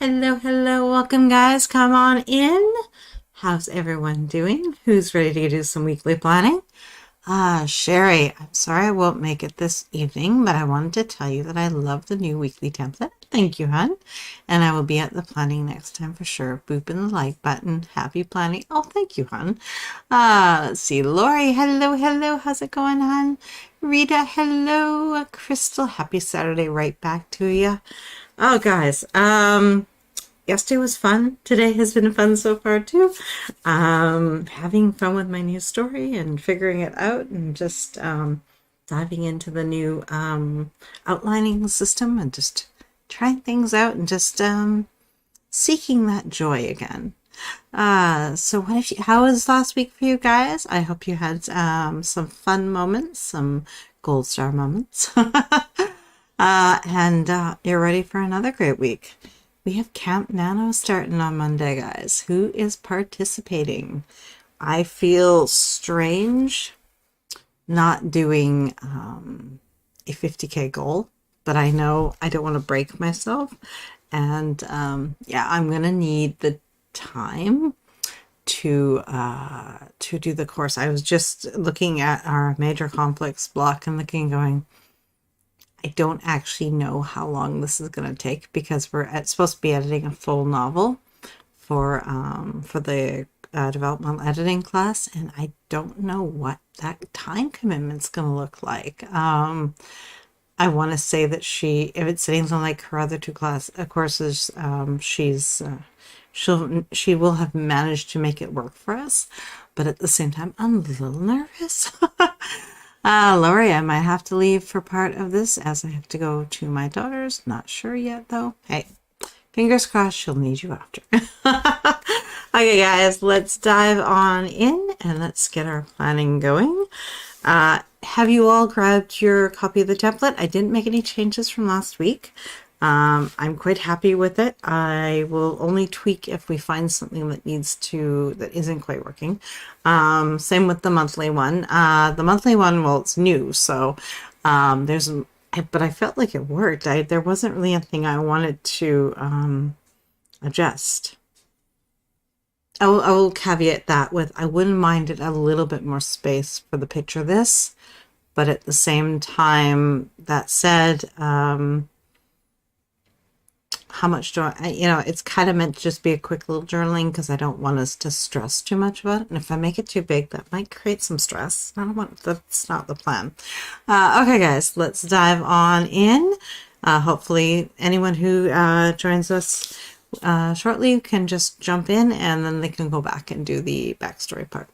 Hello, hello, welcome guys. Come on in. How's everyone doing? Who's ready to do some weekly planning? Sherry, I'm sorry I won't make it this evening, but I wanted to tell you that I love the new weekly template. Thank you, hon. And I will be at the planning next time for sure. Booping the like button. Happy planning. Oh, thank you, hon. Let's see. Lori, hello, hello. How's it going, hon? Rita, hello. Crystal, happy Saturday right back to you. Oh, guys, yesterday was fun. Today has been fun so far too. Having fun with my new story and figuring it out and just diving into the new outlining system and just trying things out and just seeking that joy again. So how was last week for you guys? I hope you had some fun moments, some gold star moments. And you're ready for another great week. We have Camp Nano starting on Monday, guys. Who is participating? I feel strange not doing a 50K goal, but I know I don't want to break myself. And yeah, I'm going to need the time to do the course. I was just looking at our major complex block and going, I don't actually know how long this is going to take because we're supposed to be editing a full novel for the developmental editing class, and I don't know what that time commitment's going to look like. I want to say that if it's anything like her other two courses, she will have managed to make it work for us, but at the same time, I'm a little nervous. Lori, I might have to leave for part of this as I have to go to my daughter's. Not sure yet, though. Hey, fingers crossed she'll need you after. Okay, guys, let's dive on in and let's get our planning going. Have you all grabbed your copy of the template? I didn't make any changes from last week. I'm quite happy with it. I will only tweak if we find something that isn't quite working. Same with the monthly one. The monthly one, well, it's new, so but I felt like it worked. There wasn't really anything I wanted to adjust. I will caveat that with I wouldn't mind it a little bit more space for the picture of this, but at the same time, that said, how much do it's kind of meant to just be a quick little journaling because I don't want us to stress too much about it. And if I make it too big, that might create some stress. That's not the plan. Okay, guys, let's dive on in. Hopefully anyone who joins us shortly can just jump in and then they can go back and do the backstory part.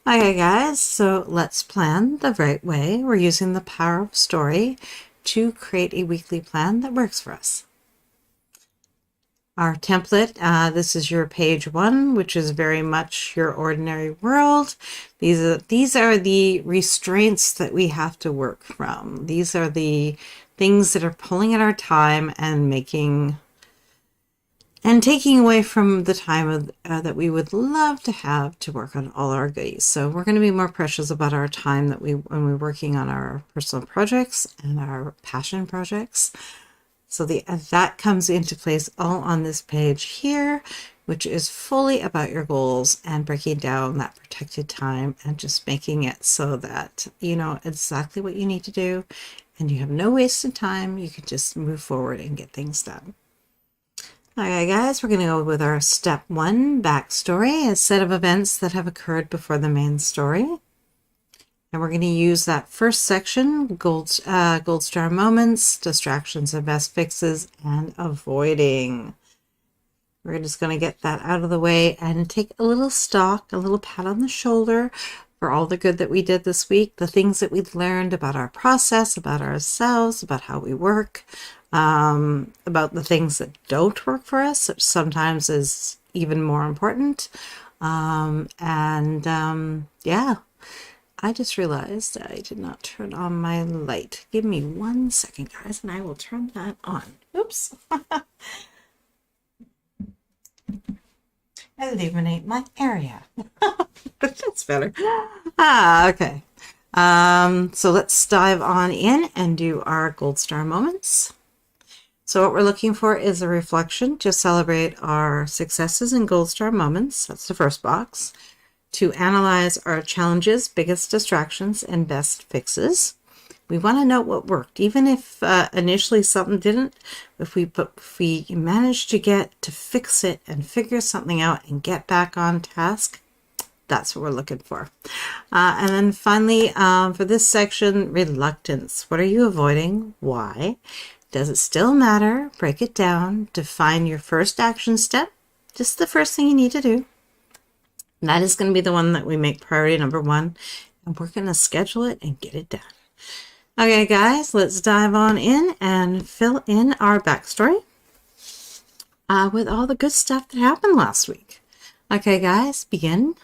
Okay, guys, so let's plan the right way. We're using the power of story to create a weekly plan that works for us. Our template, this is your page 1, which is very much your ordinary world. These are the restraints that we have to work from. These are the things that are pulling at our time and taking away from the time that we would love to have to work on all our goodies. So we're going to be more precious about our time when we're working on our personal projects and our passion projects. So that comes into place all on this page here, which is fully about your goals and breaking down that protected time and just making it so that you know exactly what you need to do and you have no wasted time. You can just move forward and get things done. Okay, guys, we're going to go with our step 1, backstory, a set of events that have occurred before the main story. And we're going to use that first section, gold star moments, distractions and best fixes, and avoiding. We're just going to get that out of the way and take a little stock, a little pat on the shoulder for all the good that we did this week, the things that we've learned about our process, about ourselves, about how we work, about the things that don't work for us, which sometimes is even more important. Yeah. I just realized I did not turn on my light. Give me 1 second, guys, and I will turn that on. Oops. Illuminate my area. That's better. Okay. So let's dive on in and do our gold star moments. So what we're looking for is a reflection to celebrate our successes and gold star moments. That's the first box. To analyze our challenges, biggest distractions, and best fixes. We want to know what worked, even if initially something didn't. If we manage to get to fix it and figure something out and get back on task, that's what we're looking for. And then finally, for this section, reluctance. What are you avoiding? Why? Does it still matter? Break it down. Define your first action step. Just the first thing you need to do. And that is going to be the one that we make priority number 1. And we're going to schedule it and get it done. Okay, guys, let's dive on in and fill in our backstory with all the good stuff that happened last week. Okay, guys, begin.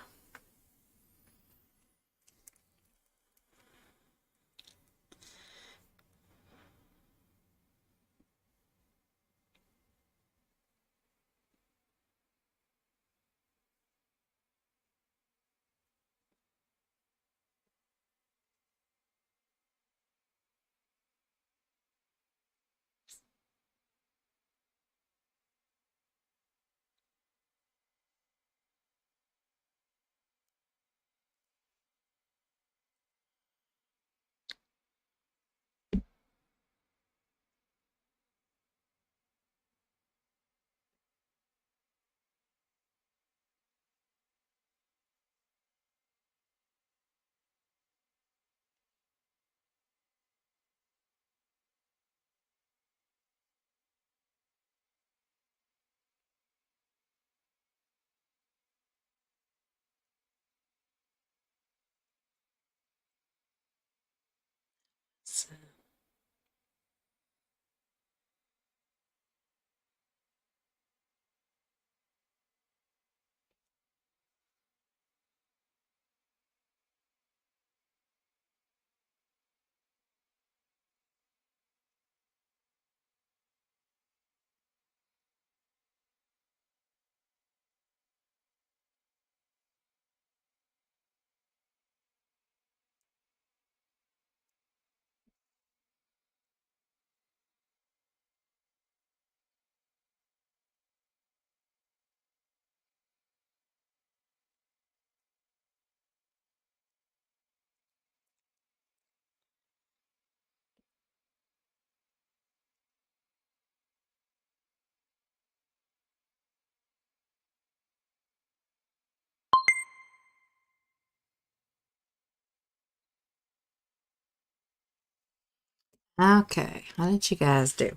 Okay, how did you guys do?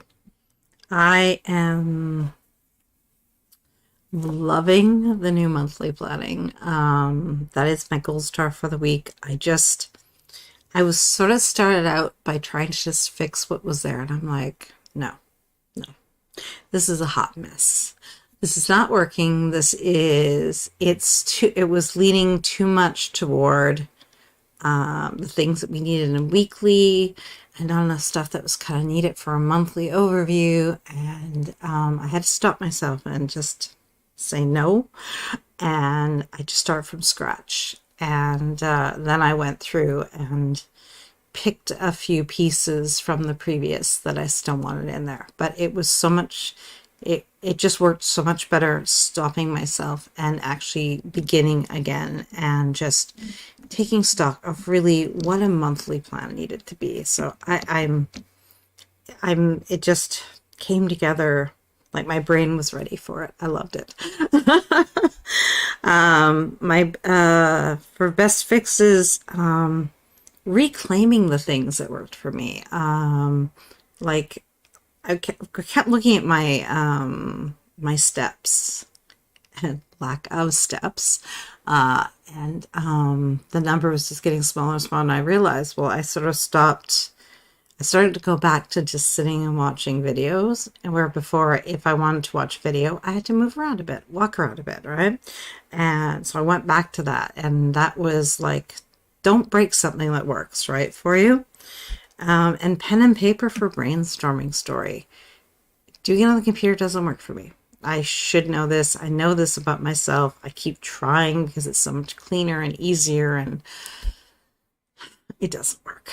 I am loving the new monthly planning. That is my gold star for the week. I was sort of started out by trying to just fix what was there, and I'm like, no, this is a hot mess. This is not working. It was leaning too much toward the things that we needed in a weekly and not enough stuff that was kind of needed for a monthly overview. And I had to stop myself and just say no. And I just start from scratch. And then I went through and picked a few pieces from the previous that I still wanted in there. But it was so much, it just worked so much better stopping myself and actually beginning again and just taking stock of really what a monthly plan needed to be. So it just came together like my brain was ready for it. I loved it. For best fixes, reclaiming the things that worked for me. Like I kept looking at my steps and lack of steps, and the number was just getting smaller and smaller. And I realized, well, I started to go back to just sitting and watching videos, and where before, if I wanted to watch video, I had to move around a bit, walk around a bit, right? And so I went back to that, and that was like, don't break something that works, right, for you. And pen and paper for brainstorming story. Doing it on the computer doesn't work for me. I should know this. I know this about myself. I keep trying because it's so much cleaner and easier, and it doesn't work.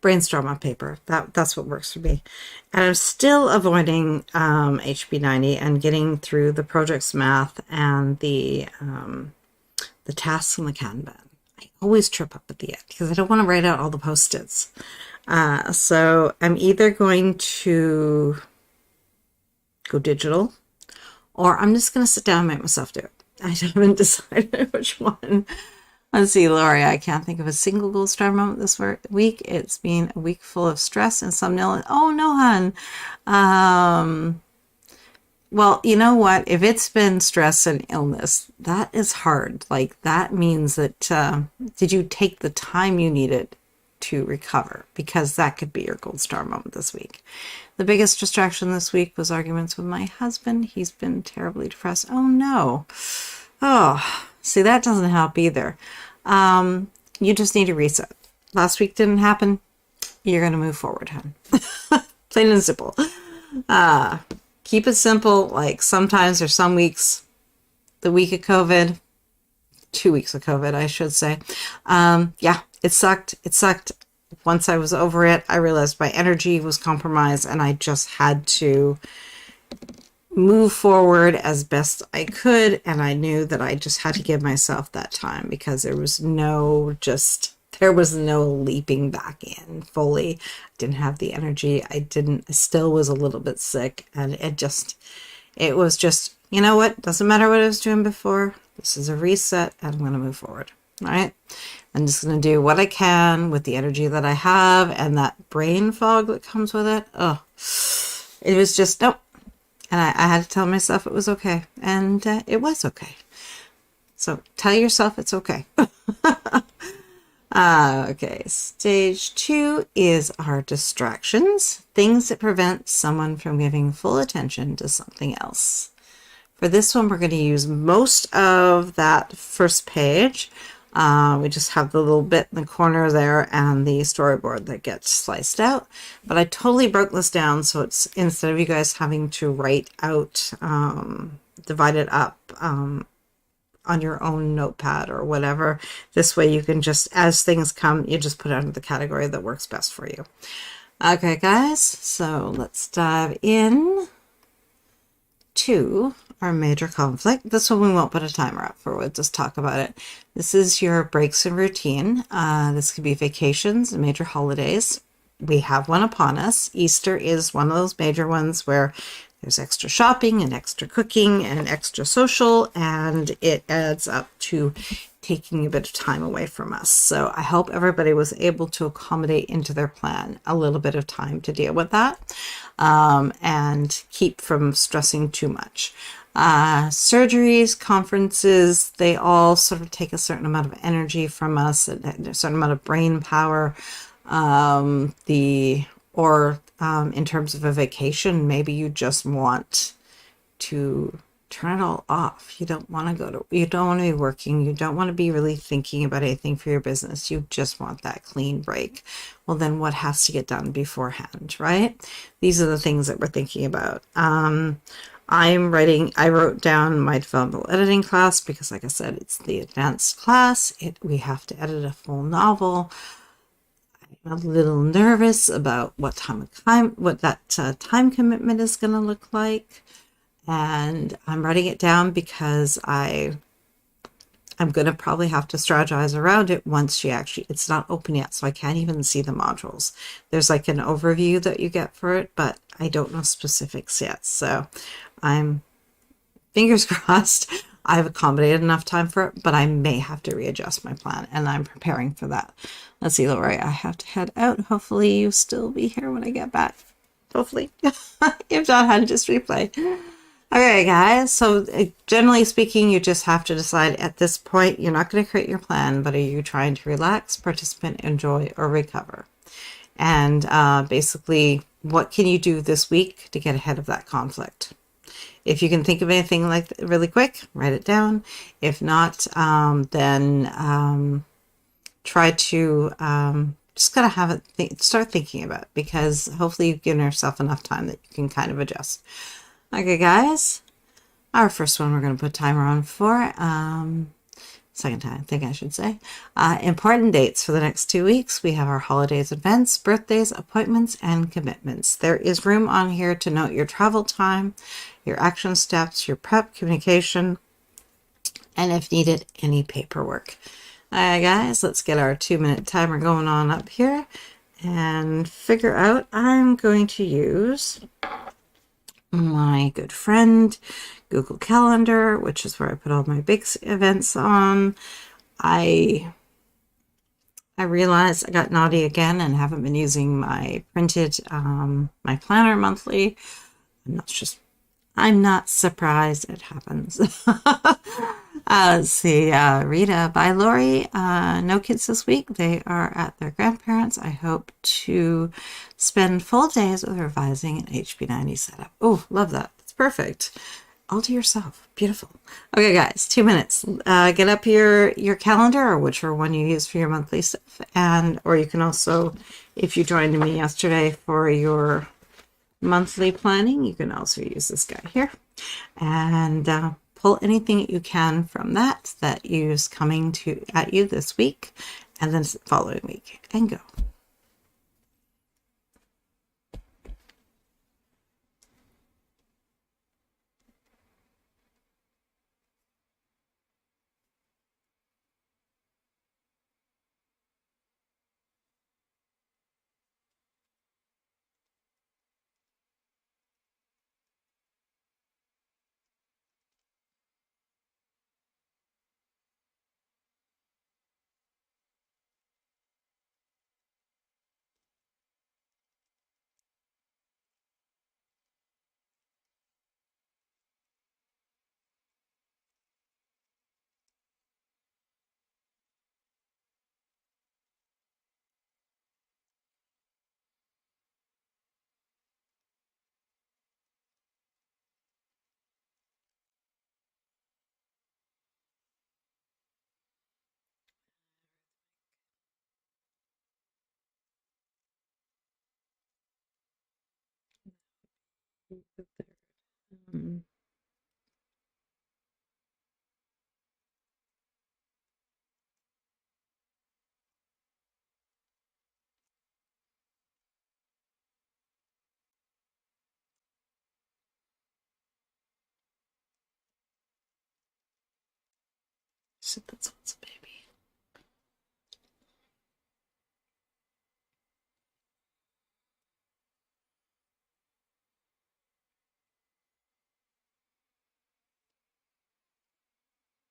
Brainstorm on paper. That's what works for me. And I'm still avoiding HB90 and getting through the project's math and the tasks in the Kanban. I always trip up at the end because I don't want to write out all the post-its. So I'm either going to go digital, or I'm just going to sit down and make myself do it. I haven't decided which one. Let's see, Lori, I can't think of a single gold star moment this week. It's been a week full of stress and some illness. Oh, no, hun. Well, you know what? If it's been stress and illness, that is hard. Like, that means that, did you take the time you needed to recover? Because that could be your gold star moment this week. The biggest distraction this week was arguments with my husband. He's been terribly depressed. Oh, no. Oh, see, that doesn't help either. You just need to reset. Last week didn't happen. You're going to move forward, hon. Plain and simple. Keep it simple. Like, sometimes there's some weeks, the week of COVID, 2 weeks of COVID, I should say. Yeah, it sucked. It sucked. Once I was over it, I realized my energy was compromised and I just had to move forward as best I could. And I knew that I just had to give myself that time because there was no leaping back in fully. I didn't have the energy. I still was a little bit sick, and it was just, you know what? Doesn't matter what I was doing before. This is a reset and I'm going to move forward. All right. I'm just going to do what I can with the energy that I have and that brain fog that comes with it. Oh, it was just, nope. And I had to tell myself it was okay. And it was okay. So tell yourself it's okay. Okay, stage 2 is our distractions, things that prevent someone from giving full attention to something else. For this one, we're going to use most of that first page. We just have the little bit in the corner there and the storyboard that gets sliced out. But I totally broke this down, so it's, instead of you guys having to write out, divide it up on your own notepad or whatever. This way you can just, as things come, you just put it under the category that works best for you. Okay, guys, so let's dive in to our major conflict. This one we won't put a timer up for, we'll just talk about it. This is your breaks in routine. This could be vacations and major holidays. We have one upon us. Easter is one of those major ones where there's extra shopping and extra cooking and extra social, and it adds up to taking a bit of time away from us. So I hope everybody was able to accommodate into their plan a little bit of time to deal with that, and keep from stressing too much. Surgeries, conferences, they all sort of take a certain amount of energy from us, and a certain amount of brain power. In terms of a vacation, maybe you just want to turn it all off. You don't want to you don't want to be working. You don't want to be really thinking about anything for your business. You just want that clean break. Well, then what has to get done beforehand, right? These are the things that we're thinking about. I wrote down my developmental editing class because, like I said, it's the advanced class. We have to edit a full novel. I'm a little nervous about what that time commitment is going to look like. And I'm writing it down because I'm going to probably have to strategize around it once it's not open yet, so I can't even see the modules. There's like an overview that you get for it, but I don't know specifics yet. So I'm fingers crossed I've accommodated enough time for it, but I may have to readjust my plan, and I'm preparing for that. Let's see, Lori, I have to head out. Hopefully you'll still be here when I get back. Hopefully. If not, I'll just replay. Okay, guys, so generally speaking, you just have to decide at this point, you're not going to create your plan, but are you trying to relax, participate, enjoy, or recover? And basically, what can you do this week to get ahead of that conflict? If you can think of anything like that really quick, write it down. If not, then try to just gotta have it. Start thinking about it, because hopefully you've given yourself enough time that you can kind of adjust. Okay, guys, our first one we're going to put timer on for second time, I think I should say. Important dates for the next 2 weeks. We have our holidays, events, birthdays, appointments, and commitments. There is room on here to note your travel time, your action steps, your prep, communication, and if needed, any paperwork. All right, guys, let's get our 2-minute timer going on up here and figure out. I'm going to use my good friend Google Calendar, which is where I put all my big events on. I realized I got naughty again and haven't been using my printed my planner monthly. I'm not surprised. It happens. Let's see. Rita by Lori. No kids this week. They are at their grandparents'. I hope to spend full days with revising an HB90 setup. Oh, love that. That's perfect. All to yourself. Beautiful. Okay, guys, 2 minutes. Get up your calendar, or whichever one you use for your monthly stuff, or you can also, if you joined me yesterday for your monthly planning, you can also use this guy here, and pull anything that you can from that is coming at you this week, and then the following week, and go. So that's what's a baby.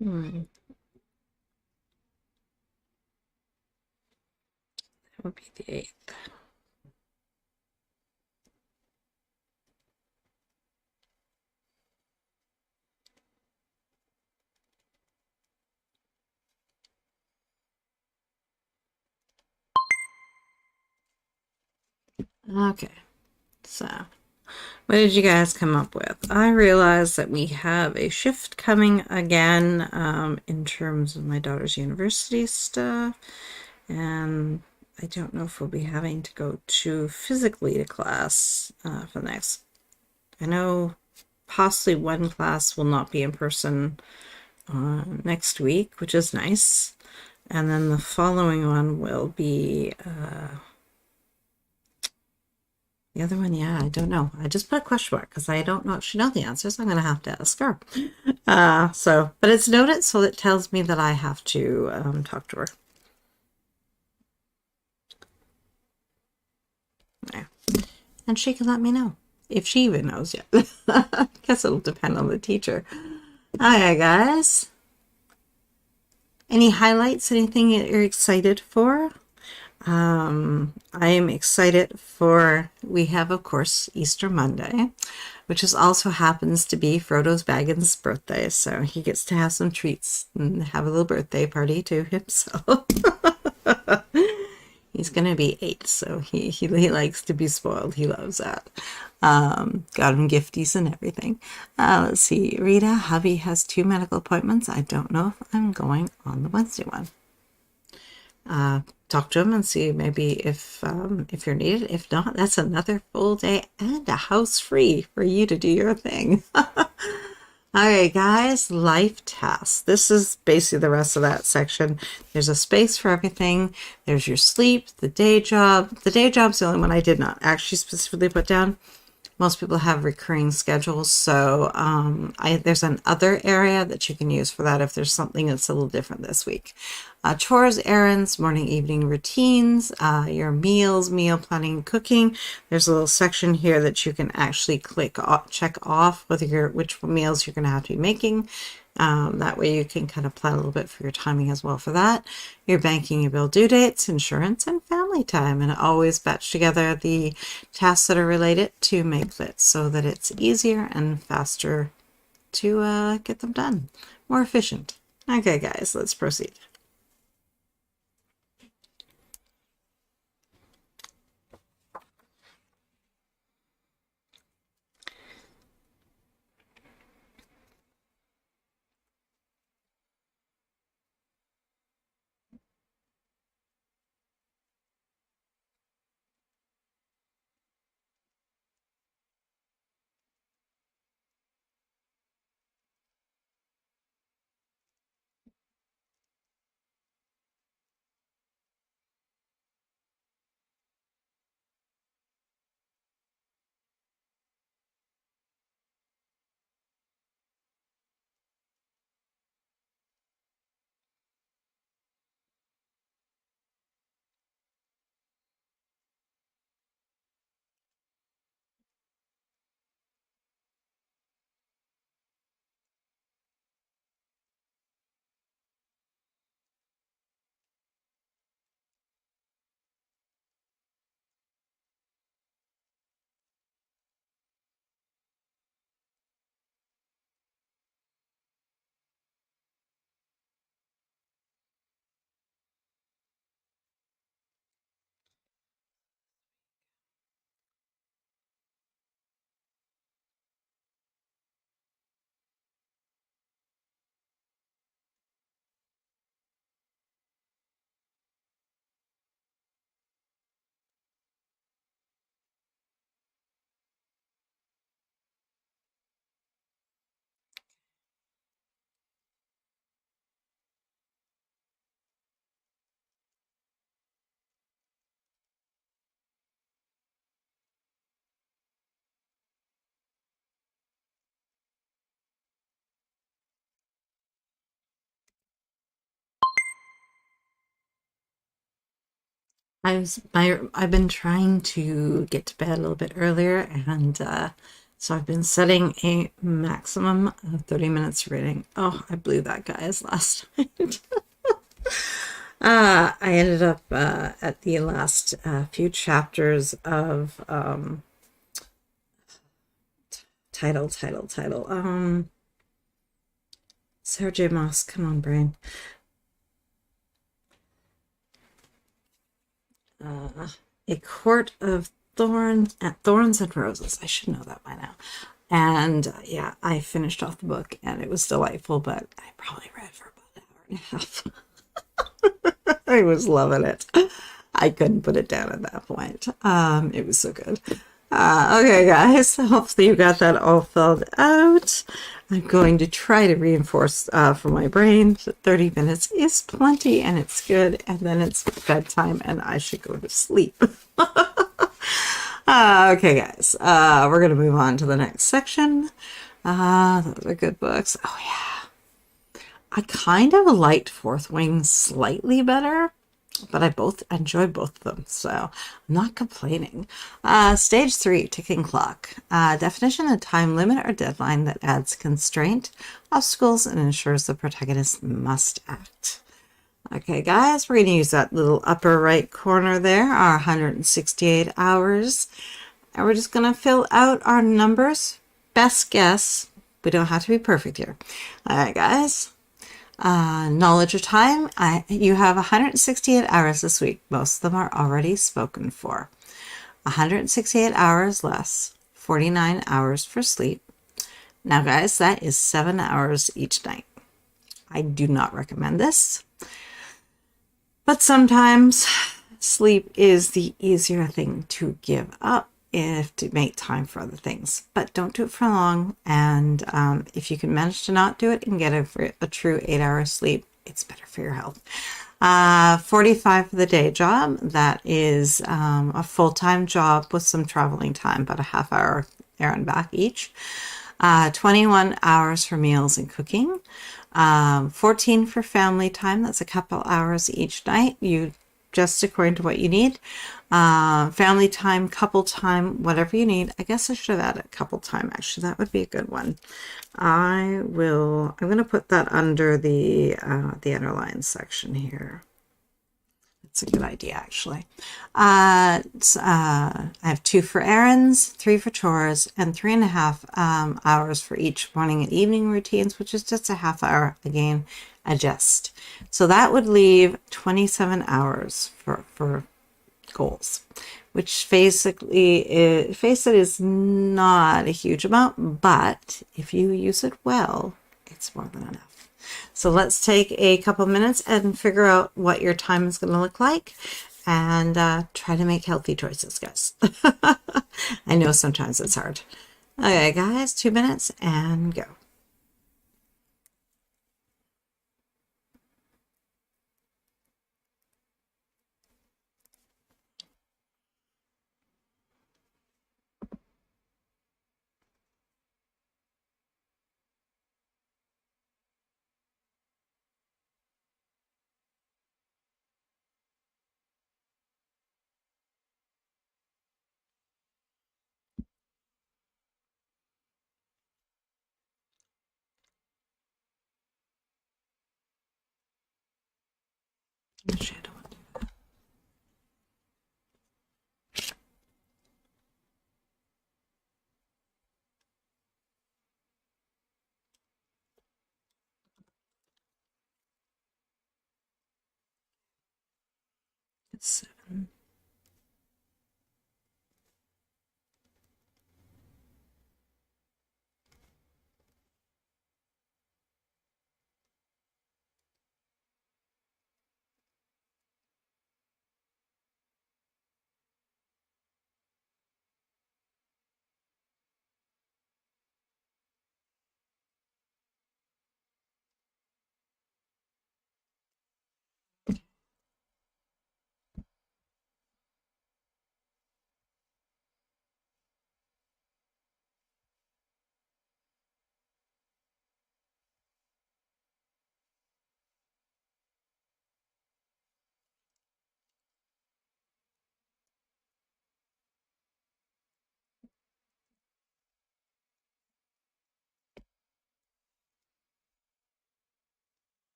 That would be the 8th. Okay, so what did you guys come up with? I realized that we have a shift coming again in terms of my daughter's university stuff, and I don't know if we'll be having to go physically to class for the next. I know possibly one class will not be in person next week, which is nice, and then the following one will be. The other one, yeah, I don't know. I just put a question mark because I don't actually know the answers. I'm going to have to ask her. But it's noted, so it tells me that I have to talk to her. Yeah. And she can let me know if she even knows yet. I guess it'll depend on the teacher. Hi, guys. Any highlights? Anything you're excited for? I am excited for, we have, of course, Easter Monday, which also happens to be Frodo's Baggins' birthday, so he gets to have some treats and have a little birthday party to himself. He's going to be 8, so he likes to be spoiled. He loves that. Got him gifties and everything. Let's see. Rita, hubby has 2 medical appointments. I don't know if I'm going on the Wednesday one. Talk to him and see maybe if you're needed. If not, that's another full day and a house free for you to do your thing. Okay, guys, life tasks. This is basically the rest of that section. There's a space for everything. There's your sleep, the day job. The day job's the only one I did not actually specifically put down. Most people have recurring schedules, so there's an other area that you can use for that if there's something that's a little different this week. Chores, errands, morning, evening routines, your meals, meal planning, cooking. There's a little section here that you can actually check off which meals you're going to have to be making. That way you can kind of plan a little bit for your timing as well for that. Your banking, your bill due dates, insurance, and family time. And always batch together the tasks that are related to make lists so that it's easier and faster to get them done. More efficient. Okay, guys, let's proceed. I've been trying to get to bed a little bit earlier, and so I've been setting a maximum of 30 minutes reading. Oh, I blew that, guys, last night. I ended up at the last few chapters of title. Sarah J. Maas, come on, brain. A Court of Thorns and Roses. I should know that by now. And yeah, I finished off the book and it was delightful, but I probably read for about an hour and a half. I was loving it. I couldn't put it down at that point. It was so good. Okay, guys, hopefully you got that all filled out. I'm going to try to reinforce for my brain that 30 minutes is plenty and it's good, and then it's bedtime and I should go to sleep. Okay, guys, we're going to move on to the next section. Those are good books. Oh, yeah. I kind of liked Fourth Wing slightly better, but I enjoyed both of them, so I'm not complaining. Stage 3, ticking clock. Definition: a time limit or deadline that adds constraint, obstacles, and ensures the protagonist must act. Okay, guys, we're going to use that little upper right corner there, our 168 hours, and we're just going to fill out our numbers. Best guess. We don't have to be perfect here. All right, guys. Knowledge of time. You have 168 hours this week. Most of them are already spoken for. 168 hours less 49 hours for sleep. Now, guys, that is 7 hours each night. I do not recommend this, but sometimes sleep is the easier thing to give up if to make time for other things, but don't do it for long. And if you can manage to not do it and get a true 8 hour sleep, it's better for your health. 45 for the day job. That is a full-time job with some traveling time, about a half hour there and back each. 21 hours for meals and cooking. 14 for family time. That's a couple hours each night. You just according to what you need. Family time, couple time, whatever you need. I guess I should have added couple time. Actually, that would be a good one. I'm going to put that under the underline section here. That's a good idea, actually. I have 2 for errands, 3 for chores, and 3.5 hours for each morning and evening routines, which is just a half hour, again, adjust. So that would leave 27 hours for goals, which basically, face it, is not a huge amount, but if you use it well, it's more than enough. So let's take a couple minutes and figure out what your time is going to look like, and try to make healthy choices, guys. I know sometimes it's hard. Okay, guys, 2 minutes and go. Actually, I don't want to do that. It's 7.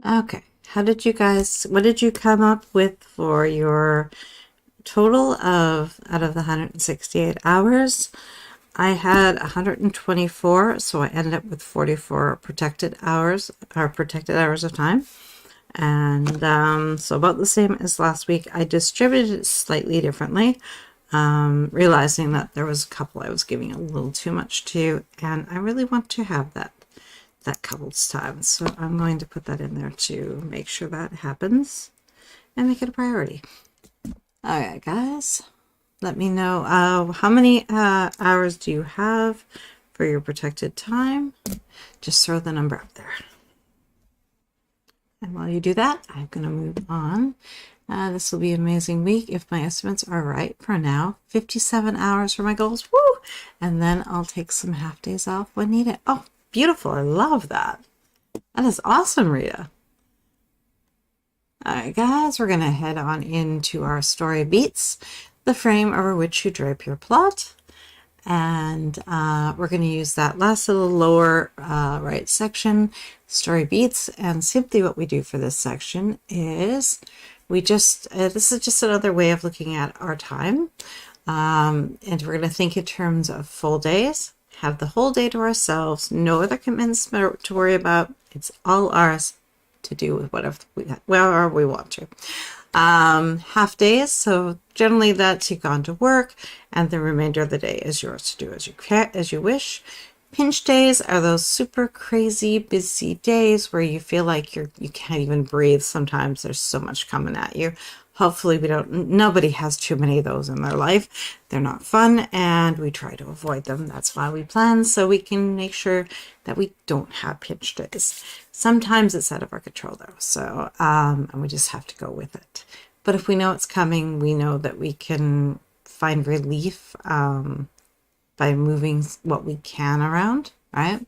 Okay, what did you come up with for your total of, out of the 168 hours? I had 124, so I ended up with 44 protected hours, or protected hours of time. And so about the same as last week. I distributed it slightly differently, realizing that there was a couple I was giving a little too much to, and I really want to have that couple's time. So I'm going to put that in there to make sure that happens and make it a priority. All right, guys, let me know how many hours do you have for your protected time. Just throw the number up there. And while you do that, I'm going to move on. This will be an amazing week if my estimates are right for now. 57 hours for my goals. Woo! And then I'll take some half days off when needed. Oh, beautiful. I love that. That is awesome, Rita. All right, guys, we're going to head on into our story beats, the frame over which you drape your plot. And we're going to use that last little lower right section, story beats. And simply what we do for this section is we just, this is just another way of looking at our time. And we're going to think in terms of full days. have the whole day to ourselves, no other commitments to worry about. It's all ours to do with wherever we want to. Half days, so generally that's you've gone to work, and the remainder of the day is yours to do as you wish. Pinch days are those super crazy busy days where you feel like you can't even breathe. Sometimes there's so much coming at you. Hopefully nobody has too many of those in their life. They're not fun, and we try to avoid them. That's why we plan, so we can make sure that we don't have pinch days. Sometimes it's out of our control though, so and we just have to go with it. But if we know it's coming, we know that we can find relief by moving what we can around, right?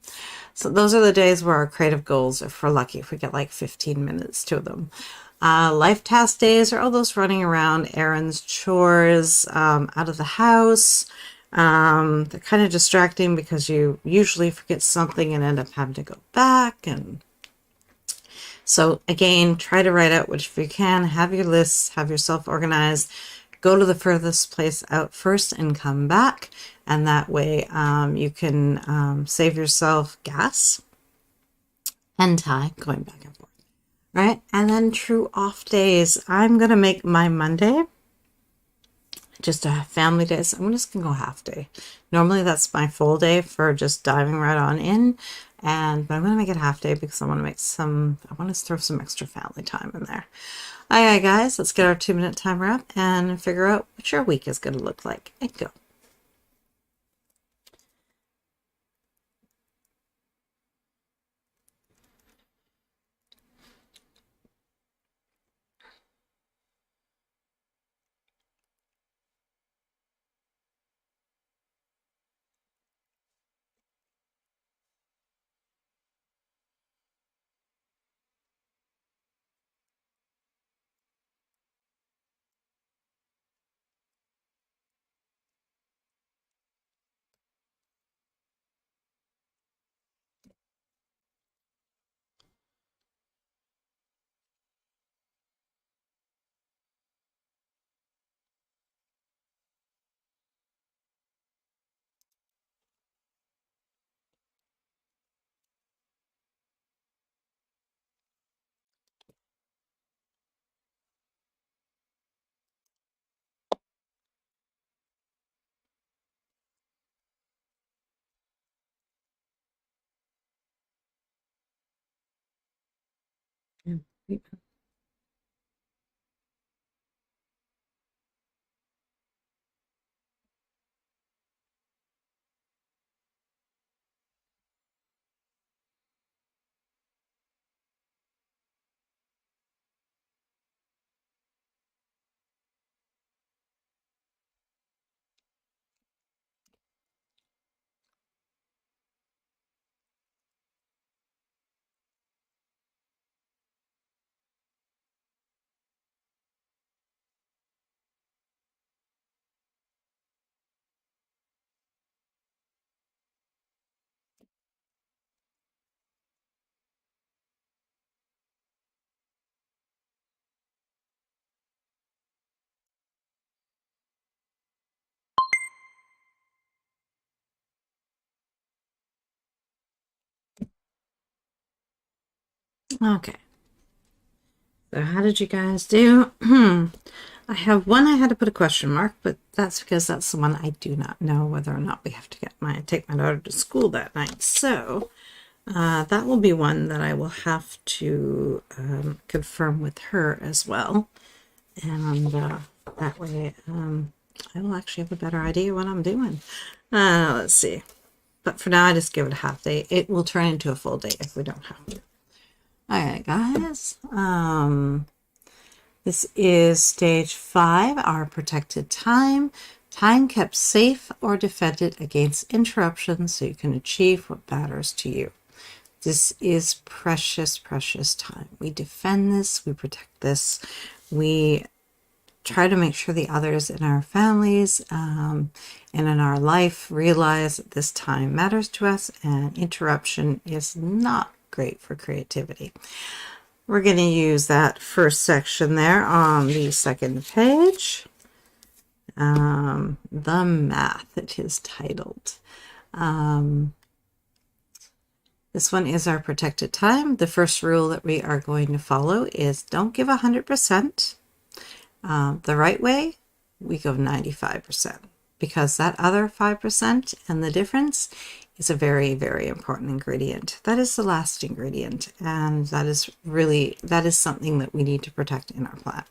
So those are the days where our creative goals, if we're lucky, if we get like 15 minutes to them. Life task days are all those running around, errands, chores, out of the house. They're kind of distracting because you usually forget something and end up having to go back. And so again, try to write out which, if you can, have your lists, have yourself organized, go to the furthest place out first and come back. And that way you can save yourself gas and time going back and forth. Right? And then true off days. I'm going to make my Monday just a family day. So I'm just going to go half day. Normally that's my full day for just diving right on in. But I'm going to make it half day because I want to throw some extra family time in there. All right, guys, let's get our 2-minute timer up and figure out what your week is going to look like. And go. Okay. So how did you guys do? I have one I had to put a question mark, but that's because that's the one I do not know whether or not we have to take my daughter to school that night. So that will be one that I will have to confirm with her as well. And that way I will actually have a better idea what I'm doing. Let's see. But for now, I just give it a half day. It will turn into a full day if we don't have to. All right, guys. This is stage 5, our protected time. Time kept safe or defended against interruptions so you can achieve what matters to you. This is precious, precious time. We defend this, we protect this, we try to make sure the others in our families and in our life realize that this time matters to us, and interruption is not great for creativity. We're going to use that first section there on the second page. The math, it is titled. This one is our protected time. The first rule that we are going to follow is don't give 100%. The right way, we go 95%, because that other 5% and the difference is a very, very important ingredient. That is the last ingredient, and that is something that we need to protect in our plan.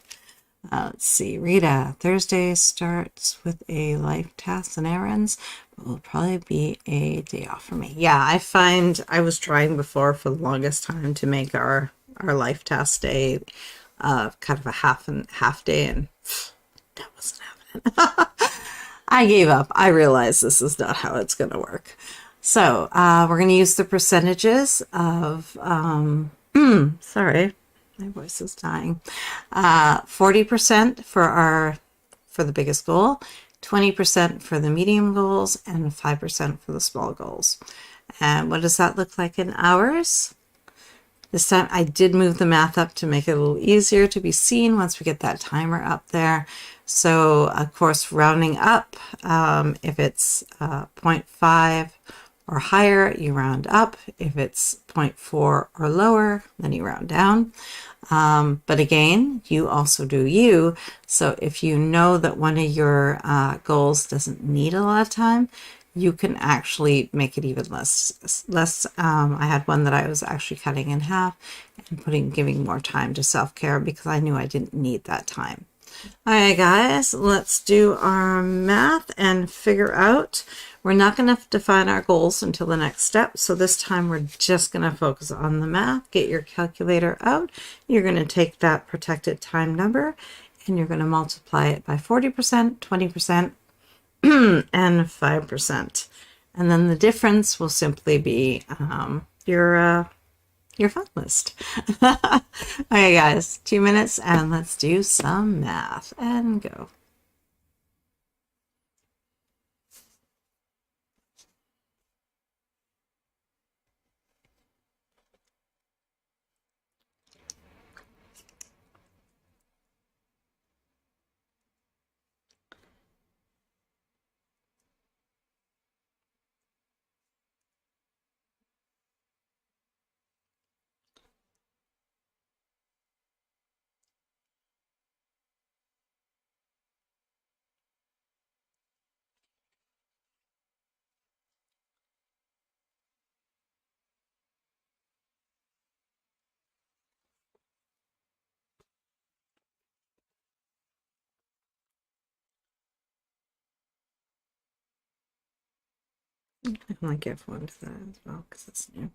Let's see, Rita, Thursday starts with a life task and errands, but will probably be a day off for me. Yeah, I find I was trying before for the longest time to make our life task day kind of a half day, and that wasn't happening. I gave up. I realized this is not how it's going to work. So we're going to use the percentages of, sorry, my voice is dying. 40% for the biggest goal, 20% for the medium goals, and 5% for the small goals. And what does that look like in hours? This time I did move the math up to make it a little easier to be seen once we get that timer up there. So of course, rounding up, if it's 0.5 or higher, you round up. If it's 0.4 or lower, then you round down. But again, you also do you. So if you know that one of your goals doesn't need a lot of time, you can actually make it even less. I had one that I was actually cutting in half and giving more time to self-care because I knew I didn't need that time. All right, guys, let's do our math and figure out. We're not going to define our goals until the next step. So this time we're just going to focus on the math. Get your calculator out. You're going to take that protected time number and you're going to multiply it by 40%, 20%, and 5%. And then the difference will simply be your fun list. Okay, guys, 2 minutes and let's do some math and go. I might give one to that as well because it's new.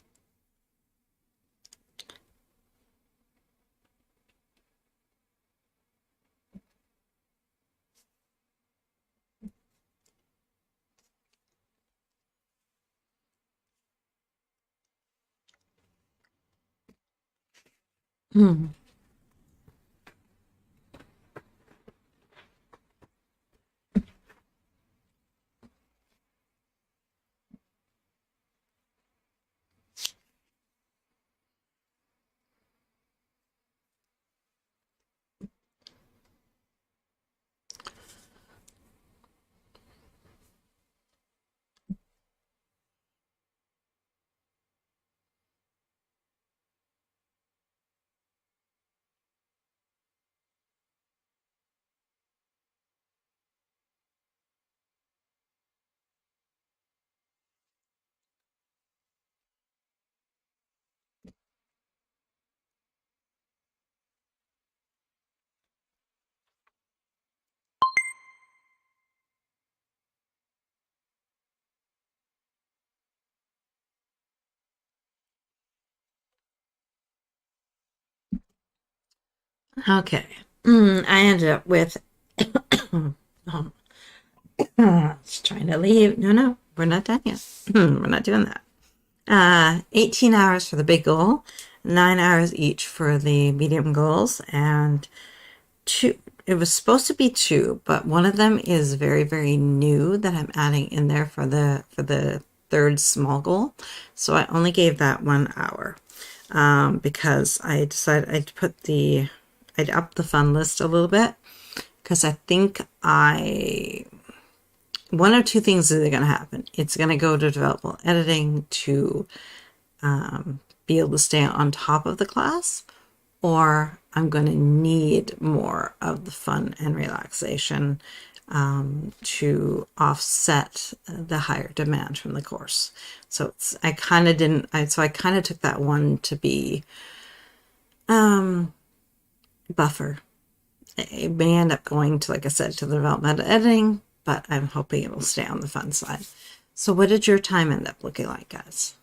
Okay. I ended up with it's trying to leave. No, we're not done yet. We're not doing that. 18 hours for the big goal, 9 hours each for the medium goals, and two. It was supposed to be 2, but one of them is very, very new that I'm adding in there for the third small goal. So I only gave that 1 hour because I decided I'd up the fun list a little bit because I think one of two things is going to happen. It's going to go to developmental editing to be able to stay on top of the class, or I'm going to need more of the fun and relaxation to offset the higher demand from the course. So I kind of took that one to be buffer. It may end up going to, like I said, to the developmental editing, but I'm hoping it will stay on the fun side. So what did your time end up looking like, guys?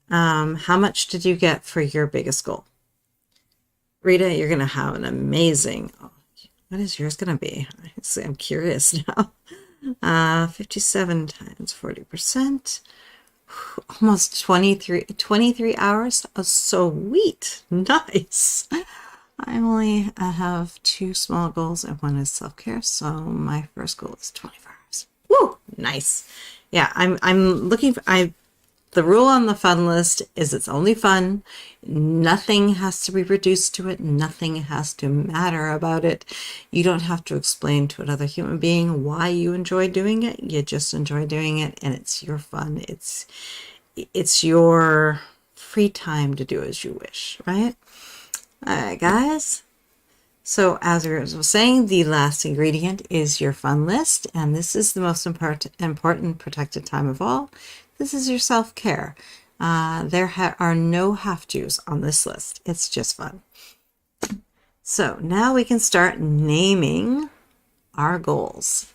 How much did you get for your biggest goal? Rita, you're going to have an amazing, what is yours going to be? I'm curious now. 57 times 40%, almost 23 hours. Oh, sweet. Nice. I only have 2 small goals and one is self-care. So my first goal is 24 hours. Woo, nice. Yeah, I'm looking for, the rule on the fun list is it's only fun. Nothing has to be reduced to it. Nothing has to matter about it. You don't have to explain to another human being why you enjoy doing it. You just enjoy doing it, and it's your fun. It's your free time to do as you wish, right? All right, guys. So as I was saying, the last ingredient is your fun list, and this is the most important protected time of all. This is your self-care. There are no have-tos on this list. It's just fun. So now we can start naming our goals.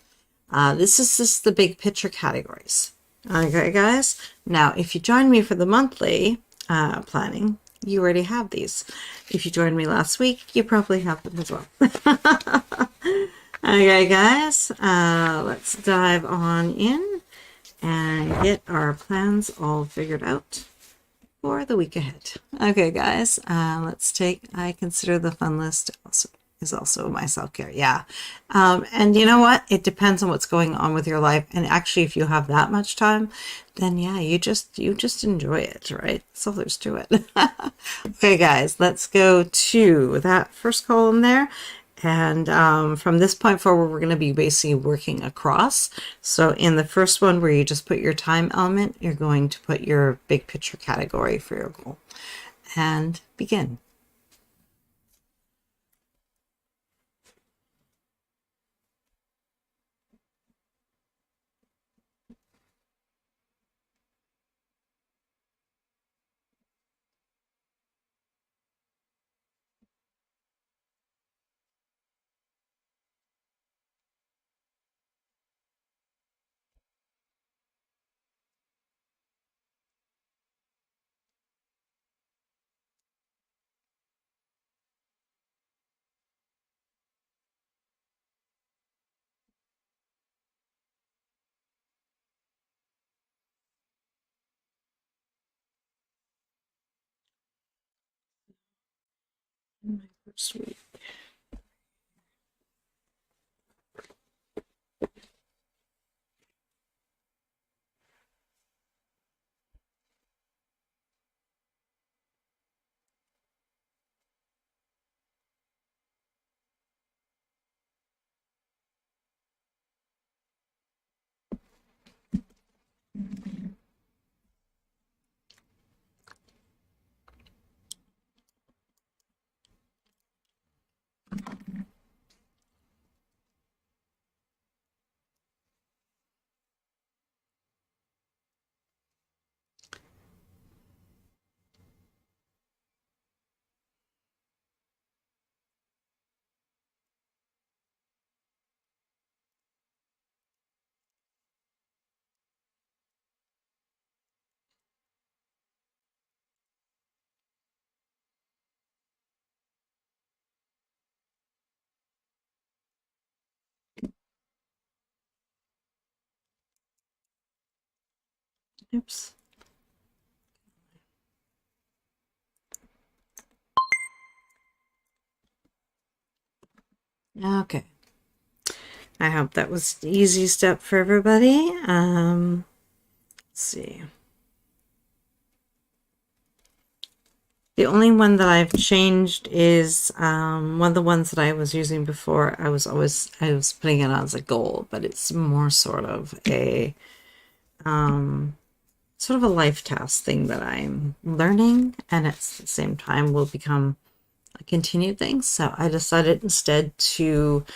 This is just the big picture categories. Okay, guys? Now, if you join me for the monthly planning, you already have these. If you joined me last week, you probably have them as well. Okay, guys, let's dive on in and get our plans all figured out for the week ahead. Okay, guys, I consider the fun list is also my self-care. Yeah. And you know what? It depends on what's going on with your life. And actually, if you have that much time, then yeah, you just enjoy it, right? That's all there's to it. Okay, guys, let's go to that first column there. And from this point forward, we're going to be basically working across. So in the first one where you just put your time element, you're going to put your big picture category for your goal. And begin. Sweet. Oops. Okay. I hope that was an easy step for everybody. Let's see. The only one that I've changed is one of the ones that I was using before. I was putting it on as a goal, but it's more sort of a life task thing that I'm learning, and at the same time will become a continued thing. So I decided instead to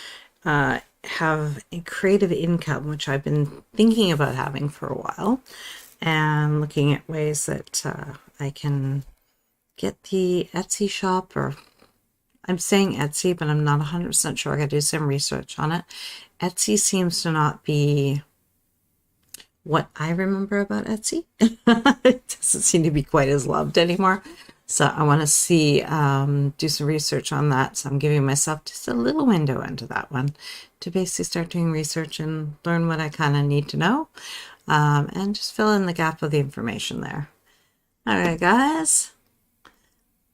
have a creative income, which I've been thinking about having for a while, and looking at ways that I can get the Etsy shop, or I'm saying Etsy, but I'm not 100% sure. I got to do some research on it. Etsy seems to not be what I remember about Etsy. It doesn't seem to be quite as loved anymore. So I want to see, do some research on that. So I'm giving myself just a little window into that one to basically start doing research and learn what I kind of need to know, and just fill in the gap of the information there. All right, guys.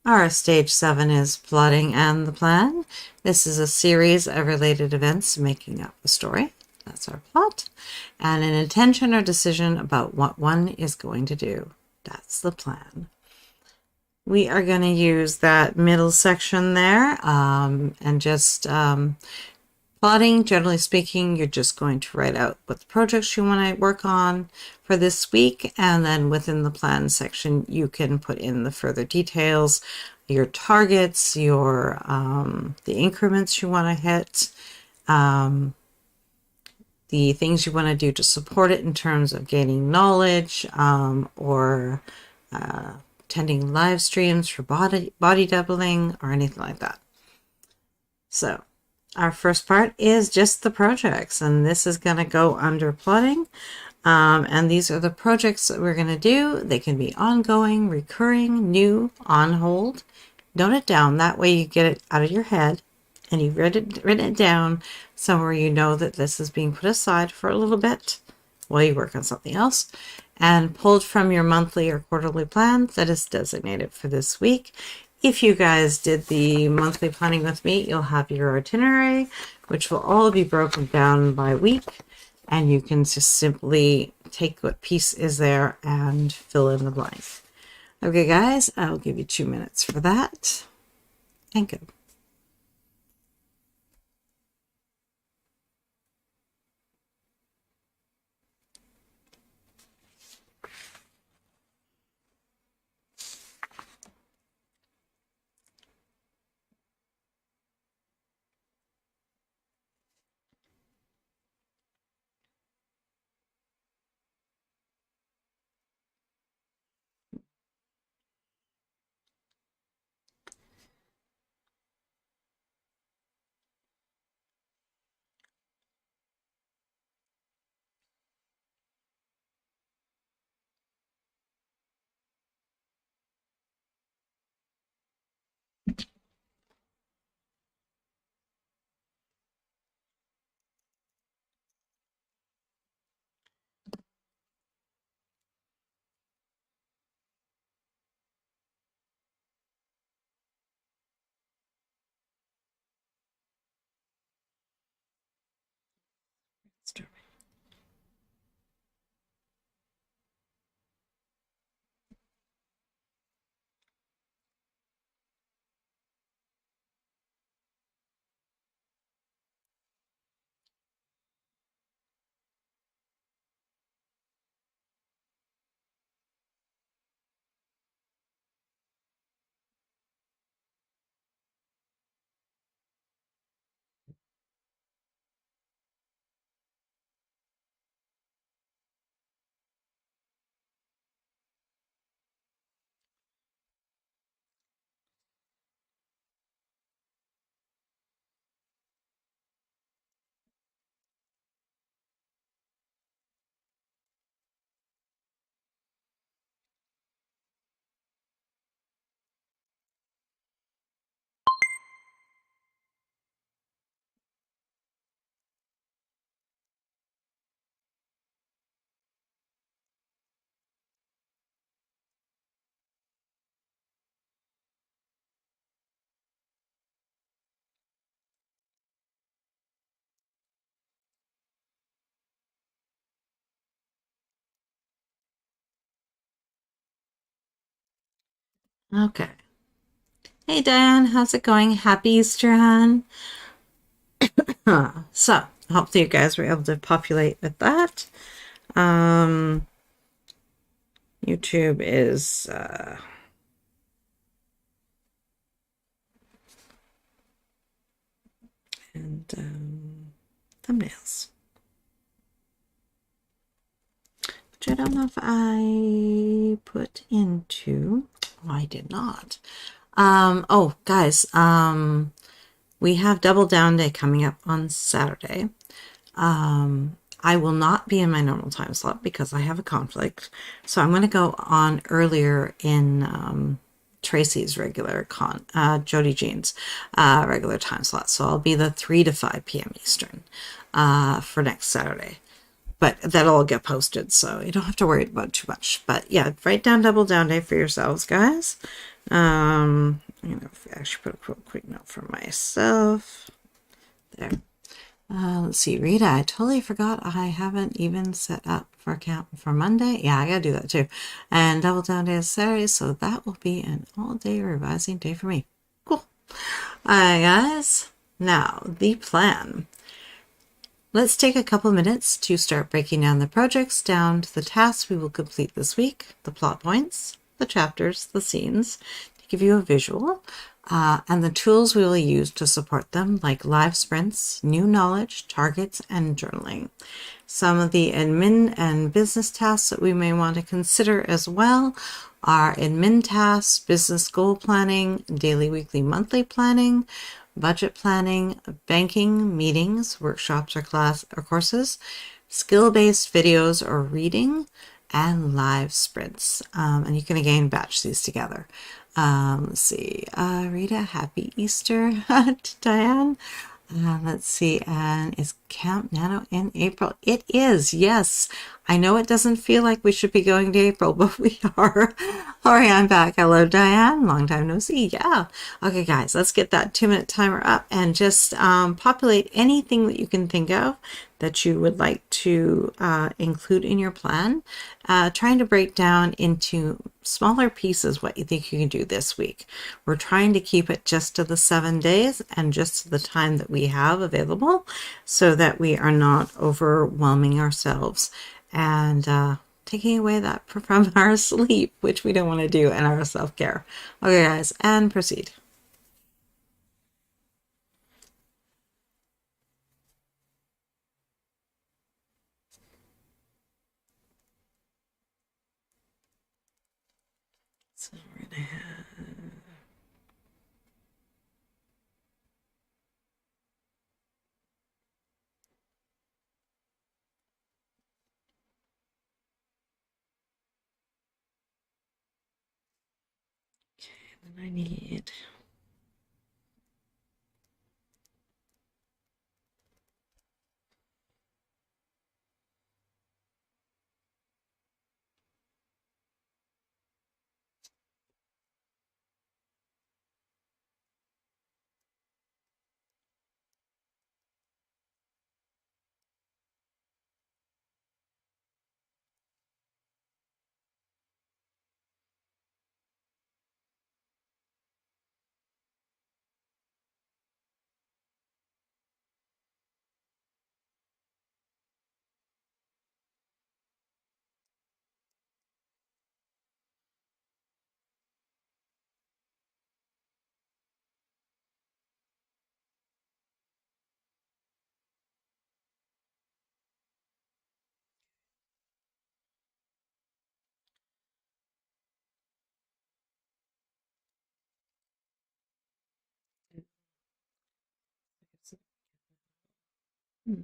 Our stage 7 is plotting and the plan. This is a series of related events making up a story. That's our plot. And an intention or decision about what one is going to do. That's the plan. We are going to use that middle section there, and just plotting. Generally speaking, you're just going to write out what the projects you want to work on for this week, and then within the plan section you can put in the further details, your targets, your the increments you want to hit, the things you want to do to support it in terms of gaining knowledge, or attending live streams for body doubling or anything like that. So our first part is just the projects, and this is going to go under plotting. And these are the projects that we're going to do. They can be ongoing, recurring, new, on hold. Note it down. That way you get it out of your head and you've written it down somewhere you know that this is being put aside for a little bit while you work on something else, and pulled from your monthly or quarterly plan that is designated for this week. If you guys did the monthly planning with me, you'll have your itinerary, which will all be broken down by week, and you can just simply take what piece is there and fill in the blank. Okay, guys, I'll give you 2 minutes for that, and go. Okay, Hey Diane, how's it going? Happy Easter, hon. So, hopefully you guys were able to populate with that. Um, YouTube is and thumbnails, which I don't know if I put into. Oh, I did not. Oh, guys, we have Double Down Day coming up on Saturday. I will not be in my normal time slot because I have a conflict. So I'm going to go on earlier in Tracy's Jody Jean's regular time slot. So I'll be the 3 to 5 p.m. Eastern for next Saturday. But that'll all get posted, so you don't have to worry about too much. But yeah, write down Double Down Day for yourselves, guys. I'm going to actually put a quick note for myself. There. Let's see, Rita, I totally forgot I haven't even set up for account for Monday. Yeah, I gotta do that too. And Double Down Day is Saturday, so that will be an all-day revising day for me. Cool. Alright, guys. Now, the plan. Let's take a couple minutes to start breaking down the projects down to the tasks we will complete this week, the plot points, the chapters, the scenes, to give you a visual, and the tools we will use to support them, like live sprints, new knowledge, targets, and journaling. Some of the admin and business tasks that we may want to consider as well are admin tasks, business goal planning, daily, weekly, monthly planning, budget planning, banking, meetings, workshops or courses, skill-based videos or reading, and live sprints. And you can again batch these together. Let's see, Rita, happy Easter to Diane. Let's see, and is Camp Nano in April? It is, yes. I know it doesn't feel like we should be going to April, but we are. All right, I'm back. Hello, Diane. Long time no see. Yeah. Okay, guys, let's get that 2-minute timer up and just populate anything that you can think of that you would like to include in your plan. Trying to break down into smaller pieces what you think you can do this week. We're trying to keep it just to the 7 days and just to the time that we have available so that we are not overwhelming ourselves and taking away that from our sleep, which we don't want to do, and our self-care. Okay, guys, and proceed. So we're gonna have and I need hmm.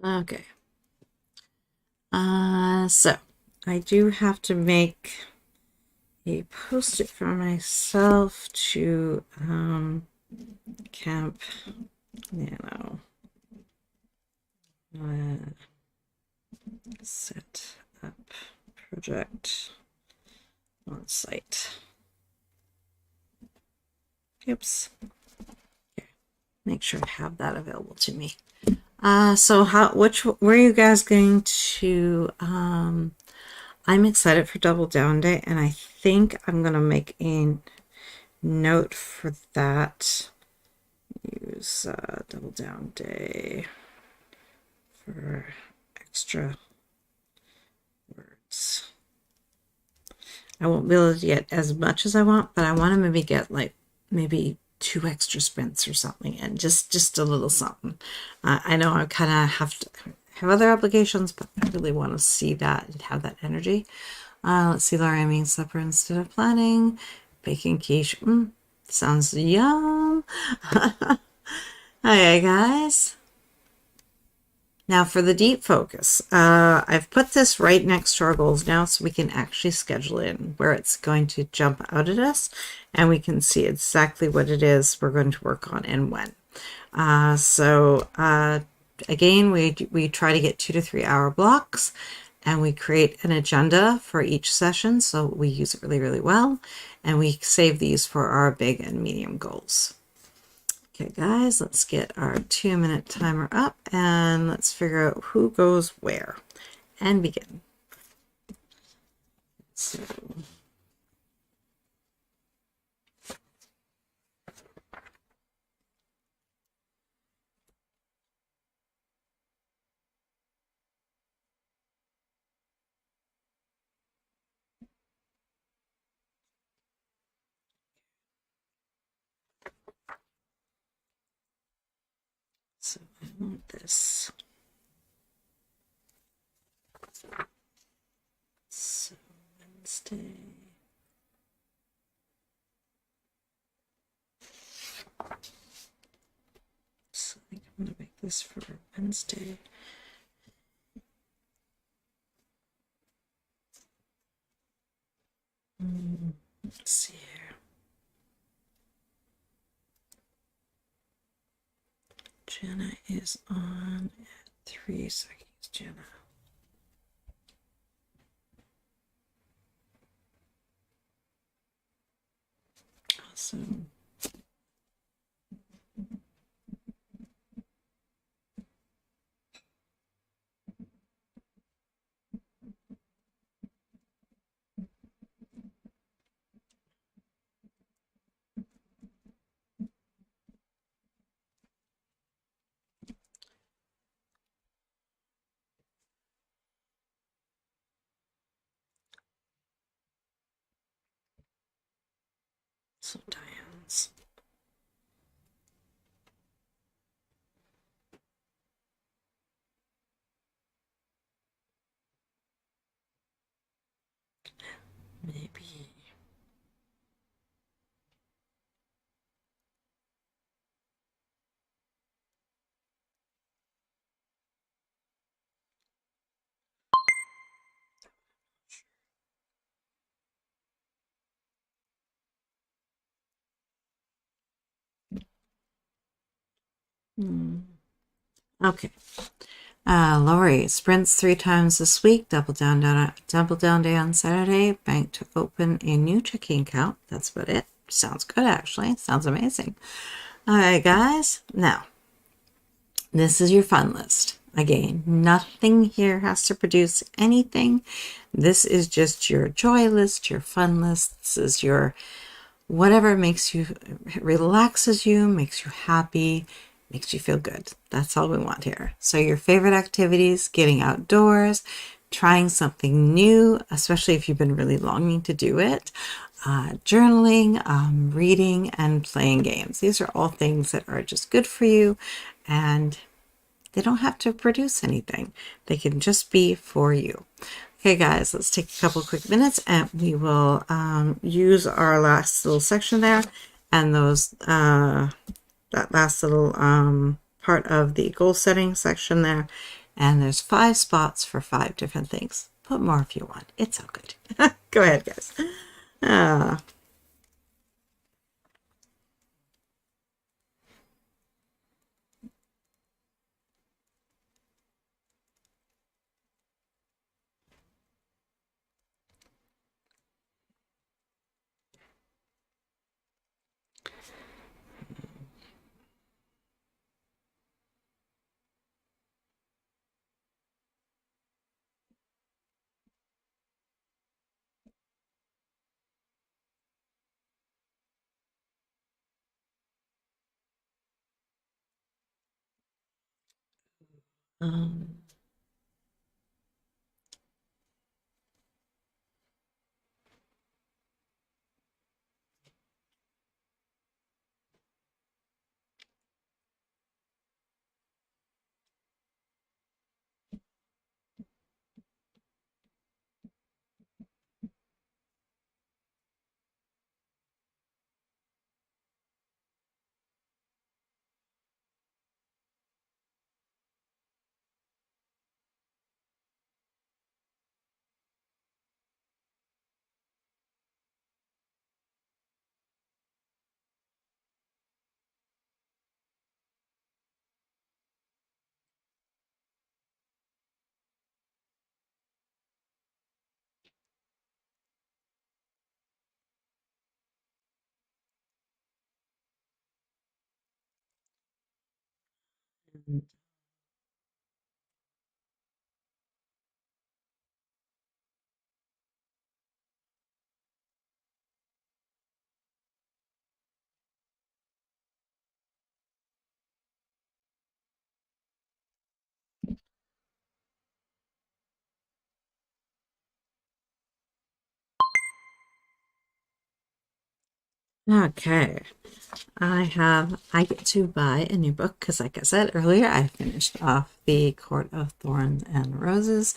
Okay. So I do have to make a post-it for myself to camp, you know, uh, set up project on site. Oops. Make sure I have that available to me. So where are you guys going to, I'm excited for Double Down Day, and I think I'm going to make a note for that. Use Double Down Day for extra words. I won't be able to get as much as I want, but I want to maybe get like maybe 2 extra sprints or something, and just a little something. I know I kind of have other obligations, but I really want to see that and have that energy. Let's see, Laura, I mean supper instead of planning. Baking quiche. Sounds yum. Hi, guys. Now for the deep focus, I've put this right next to our goals now so we can actually schedule in where it's going to jump out at us and we can see exactly what it is we're going to work on and when. Again, we try to get 2 to 3 hour blocks, and we create an agenda for each session so we use it really, really well, and we save these for our big and medium goals. Okay, guys, let's get our 2-minute timer up and let's figure out who goes where and begin. So, I want this. So Wednesday. So I think I'm going to make this for Wednesday. Let's see here. Jenna is on at 3 seconds. Jenna. Awesome. So Diane's. Maybe. Okay. Lori, sprints 3 times this week, double down day on Saturday, bank to open a new checking account. That's about it. Sounds good, actually. Sounds amazing. All right, guys. Now, this is your fun list. Again, nothing here has to produce anything. This is just your joy list, your fun list. This is your whatever makes you, relaxes you, makes you happy, makes you feel good. That's all we want here. So your favorite activities, getting outdoors, trying something new, especially if you've been really longing to do it, journaling, reading, and playing games. These are all things that are just good for you, and they don't have to produce anything. They can just be for you. Okay, guys, let's take a couple quick minutes and we will use our last little section there and those that last little part of the goal setting section there, And there's 5 spots for 5 different things. Put more if you want. It's all good. Go ahead, guys. Ah. Um, okay. I get to buy a new book because, like I said earlier, I finished off the Court of Thorns and Roses,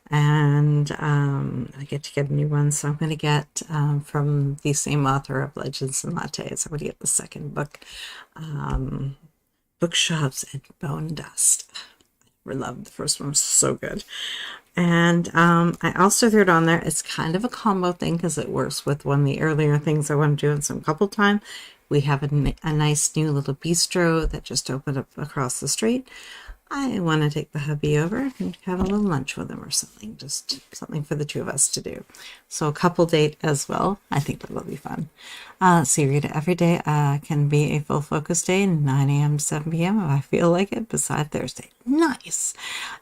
and I get to get a new one. So I'm going to get from the same author of Legends and Lattes. I'm going to get the second book, Bookshops and Bone Dust. I loved the first one; was so good. And I also threw it on there. It's kind of a combo thing because it works with one of the earlier things I want to do in some couple time. We have a nice new little bistro that just opened up across the street. I want to take the hubby over and have a little lunch with him or something, just something for the two of us to do. So a couple date as well. I think that will be fun. See, Rita, every day can be a full focus day, 9 a.m. to 7 p.m. if I feel like it, beside Thursday. Nice.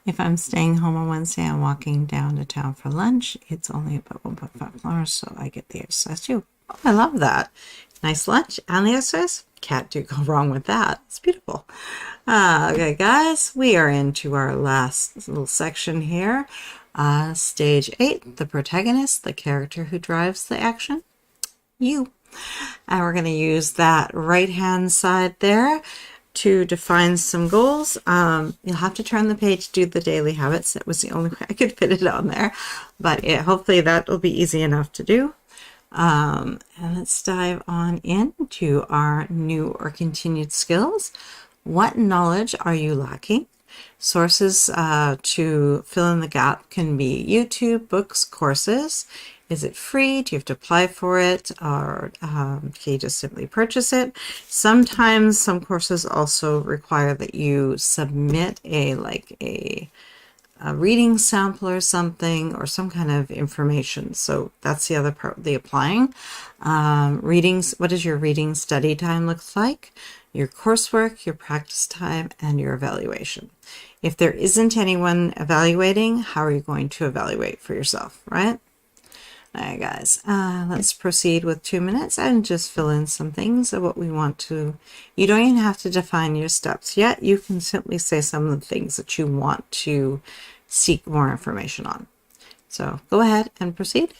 If I'm staying home on Wednesday and walking down to town for lunch, it's only about 1.5 kilometers, so I get the exercise too. Oh, I love that. Nice lunch and the exercise. Can't do go wrong with that. It's beautiful. Okay, guys, we are into our last little section here. Stage 8, the protagonist, the character who drives the action. You. And we're going to use that right-hand side there to define some goals. You'll have to turn the page to do the daily habits. That was the only way I could fit it on there. But hopefully that will be easy enough to do. And let's dive on into our new or continued skills. What knowledge are you lacking? Sources to fill in the gap can be YouTube, books, courses. Is it free? Do you have to apply for it? Or can you just simply purchase it? Sometimes some courses also require that you submit a reading sample or something, or some kind of information. So that's the other part, the applying. Readings, what does your reading study time look like? Your coursework, your practice time, and your evaluation. If there isn't anyone evaluating, how are you going to evaluate for yourself, right? All right, guys, let's proceed with 2 minutes and just fill in some things of what we want to. You don't even have to define your steps yet. You can simply say some of the things that you want to seek more information on. So go ahead and proceed.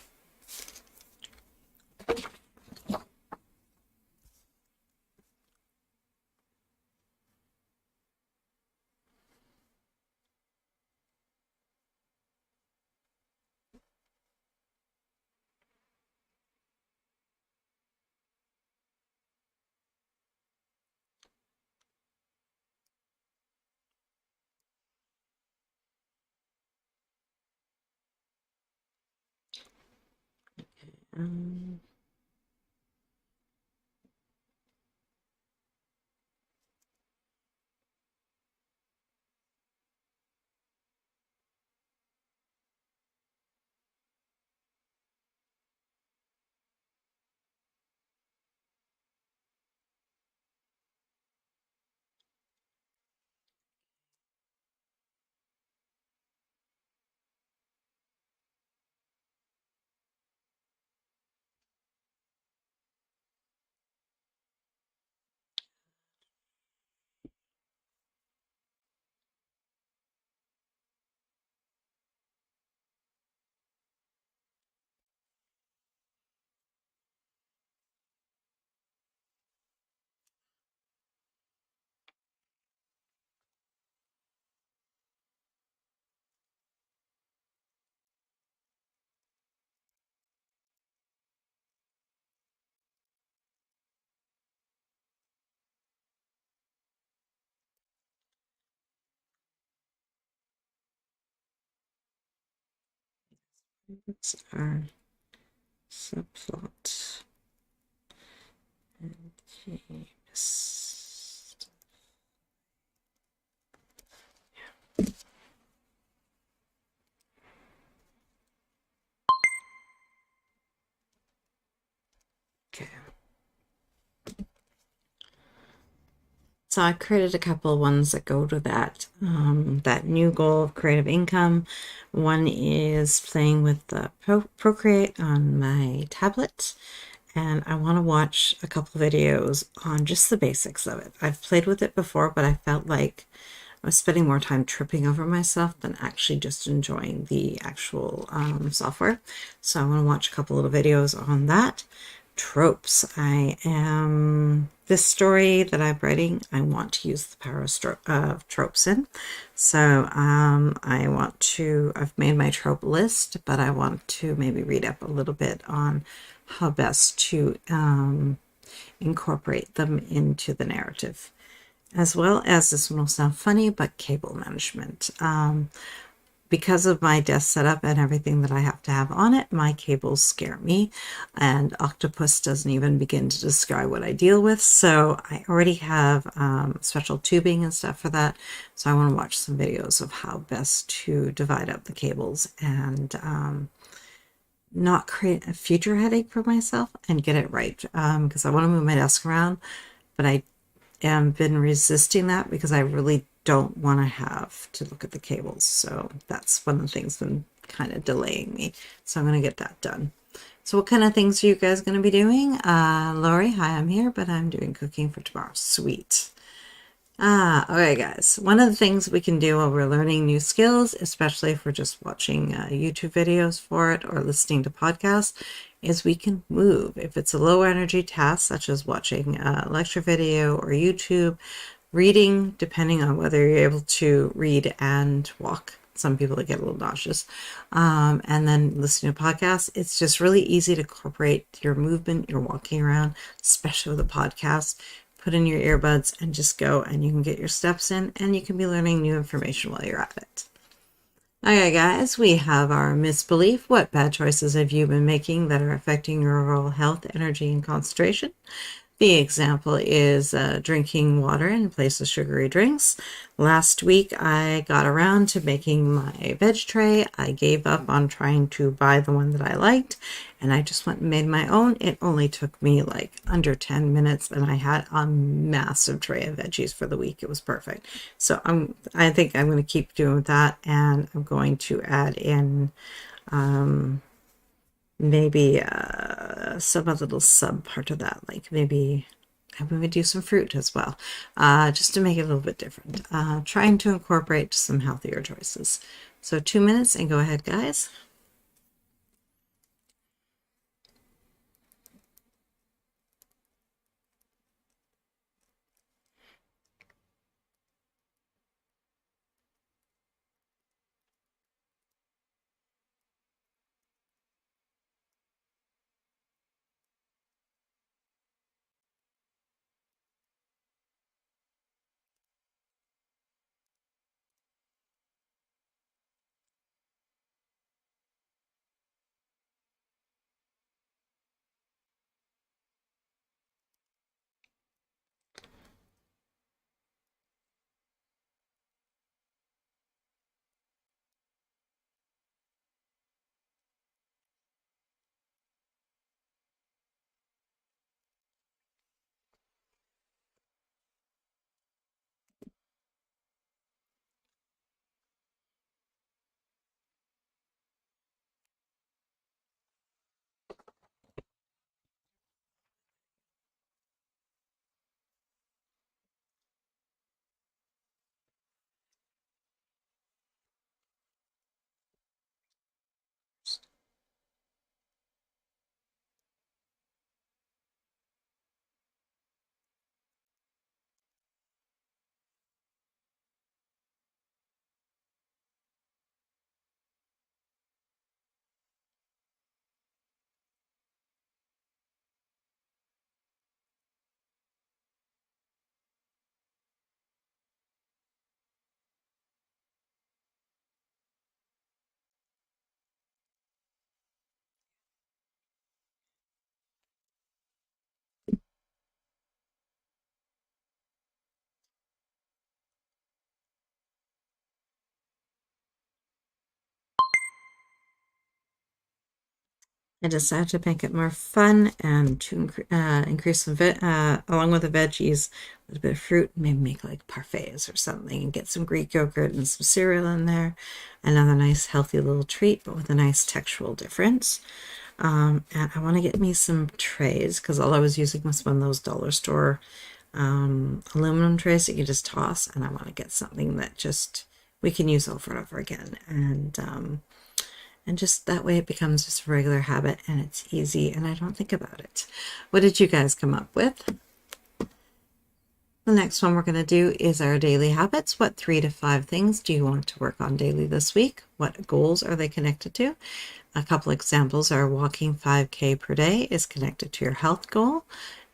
Um, What's our subplot? And yes. Okay. So I created a couple of ones that go to that new goal of creative income. One is playing with the Procreate on my tablet, and I want to watch a couple of videos on just the basics of it. I've played with it before, but I felt like I was spending more time tripping over myself than actually just enjoying the actual software. So I want to watch a couple little videos on that. Tropes. This story that I'm writing, I want to use the power of tropes in. So I've made my trope list, but I want to maybe read up a little bit on how best to incorporate them into the narrative. As well as, this one will sound funny, but cable management. Because of my desk setup and everything that I have to have on it, my cables scare me, and Octopus doesn't even begin to describe what I deal with. So I already have special tubing and stuff for that. So I want to watch some videos of how best to divide up the cables and not create a future headache for myself and get it right. Because I want to move my desk around, but I have been resisting that because I really don't want to have to look at the cables. So that's one of the things that's been kind of delaying me. So I'm going to get that done. So what kind of things are you guys going to be doing? Lori, hi, I'm here, but I'm doing cooking for tomorrow. Sweet. Okay, guys. One of the things we can do while we're learning new skills, especially if we're just watching YouTube videos for it or listening to podcasts, is we can move. If it's a low energy task, such as watching a lecture video or YouTube, reading, depending on whether you're able to read and walk. Some people get a little nauseous. And then listening to podcasts, it's just really easy to incorporate your movement. You're walking around, especially with a podcast. Put in your earbuds and just go, and you can get your steps in, and you can be learning new information while you're at it. Okay, guys, we have our misbelief. What bad choices have you been making that are affecting your overall health, energy, and concentration? The example is drinking water in place of sugary drinks. Last week, I got around to making my veg tray. I gave up on trying to buy the one that I liked, and I just went and made my own. It only took me like under 10 minutes, and I had a massive tray of veggies for the week. It was perfect. So I think I'm going to keep doing that, and I'm going to add in maybe some other little sub part of that, like maybe I'm going to do some fruit as well, just to make it a little bit different. Trying to incorporate some healthier choices. So 2 minutes and go ahead, guys. I decided to make it more fun and to increase some along with the veggies, with a bit of fruit, maybe make like parfaits or something and get some Greek yogurt and some cereal in there. Another nice healthy little treat, but with a nice textural difference. And I want to get me some trays because all I was using was one of those dollar store aluminum trays that you just toss, and I want to get something that just we can use over and over again, and just that way it becomes just a regular habit and it's easy and I don't think about it. What did you guys come up with? The next one we're going to do is our daily habits. What 3 to 5 things do you want to work on daily this week? What goals are they connected to? A couple examples are walking 5K per day is connected to your health goal,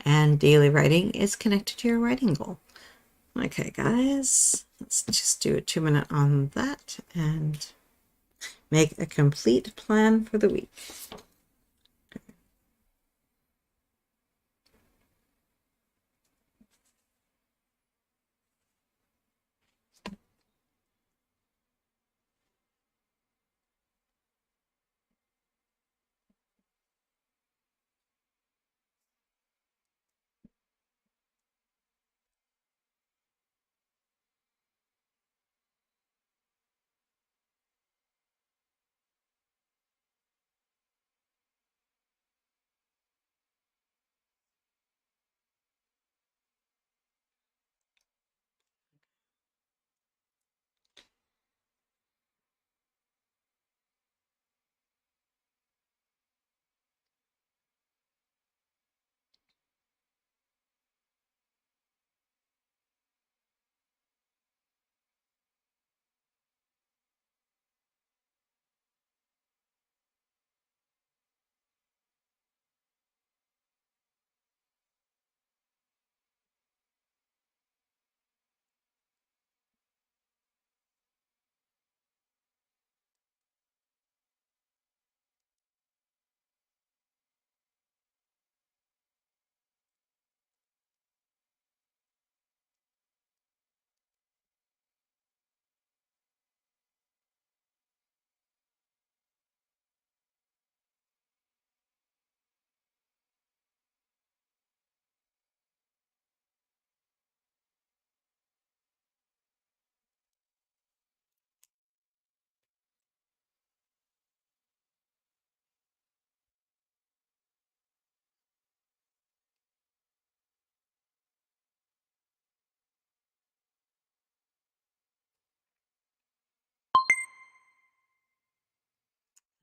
and daily writing is connected to your writing goal. Okay, guys, let's just do a 2-minute on that and make a complete plan for the week.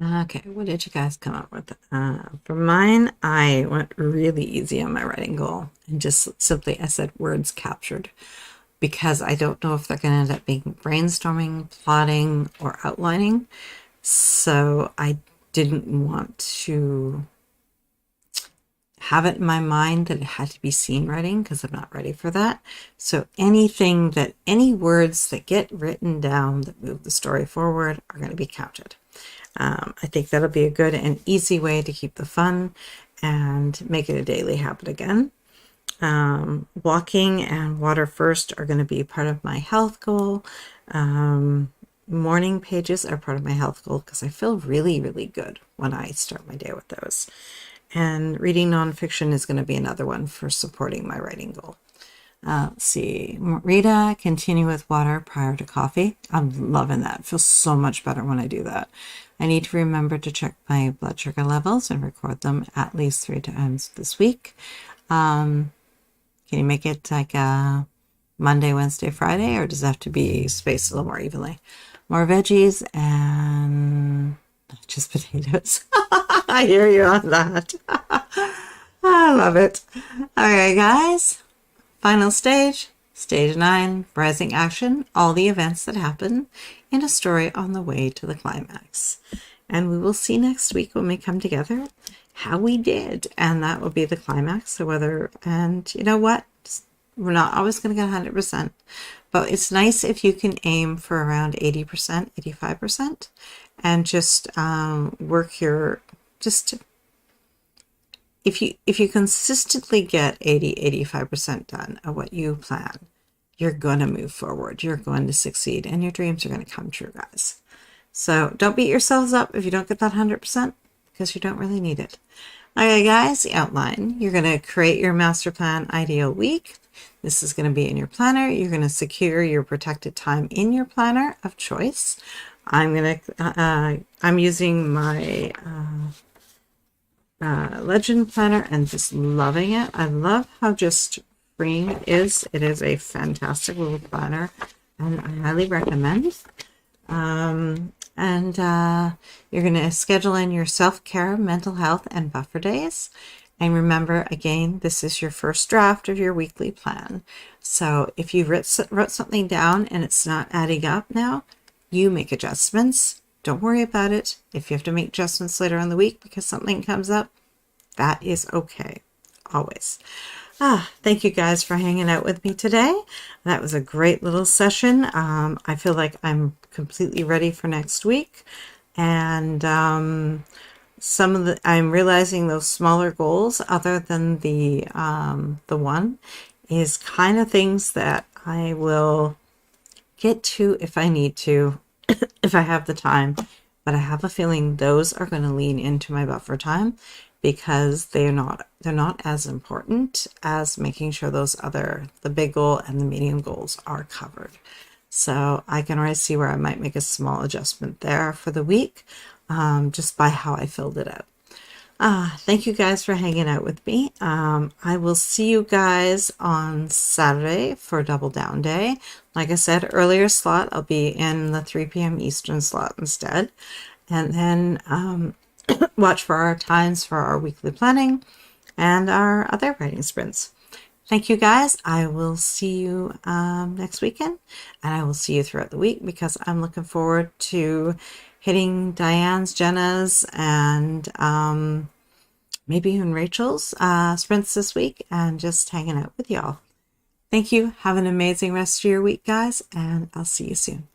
Okay, what did you guys come up with? For mine, I went really easy on my writing goal and just simply I said words captured because I don't know if they're going to end up being brainstorming, plotting, or outlining. So I didn't want to have it in my mind that it had to be scene writing because I'm not ready for that. So any words that get written down that move the story forward are going to be counted. I think that'll be a good and easy way to keep the fun and make it a daily habit again. Walking and water first are going to be part of my health goal. Morning pages are part of my health goal because I feel really, really good when I start my day with those. And reading nonfiction is going to be another one for supporting my writing goal. Let's see. Rita, continue with water prior to coffee. I'm loving that. It feels so much better when I do that. I need to remember to check my blood sugar levels and record them at least 3 times this week. Can you make it like a Monday, Wednesday, Friday, or does it have to be spaced a little more evenly? More veggies and not just potatoes. I hear you on that. I love it. All right, guys. Final stage, stage 9, rising action, all the events that happen in a story on the way to the climax. And we will see next week when we come together how we did. And that will be the climax. So and you know what? We're not always going to get 100%, but it's nice if you can aim for around 80%, 85%, and just work if you consistently get 80-85% done of what you plan, you're going to move forward. You're going to succeed and your dreams are going to come true, guys. So don't beat yourselves up if you don't get that 100%. because you don't really need it. Okay, guys, the outline. You're going to create your master plan ideal week. This is going to be in your planner. You're going to secure your protected time in your planner of choice. I'm using my Legend planner and just loving it. I love how just freeing it is. It is a fantastic little planner, and I highly recommend. You're going to schedule in your self-care, mental health, and buffer days. And remember, again, this is your first draft of your weekly plan. So if you wrote something down and it's not adding up now, you make adjustments. Don't worry about it. If you have to make adjustments later in the week because something comes up, that is okay. Always. Thank you guys for hanging out with me today. That was a great little session. I feel like I'm completely ready for next week. And I'm realizing those smaller goals other than the one is kind of things that I will get to if I need to, if I have the time. But I have a feeling those are going to lean into my buffer time because they're not as important as making sure the big goal and the medium goals are covered. So I can already see where I might make a small adjustment there for the week, just by how I filled it out. Thank you guys for hanging out with me. I will see you guys on Saturday for Double Down Day. Like I said, earlier slot, I'll be in the 3 p.m. Eastern slot instead. And then watch for our times for our weekly planning and our other writing sprints. Thank you guys. I will see you next weekend, and I will see you throughout the week because I'm looking forward to hitting Diane's, Jenna's, and maybe even Rachel's sprints this week and just hanging out with y'all. Thank you. Have an amazing rest of your week, guys, and I'll see you soon.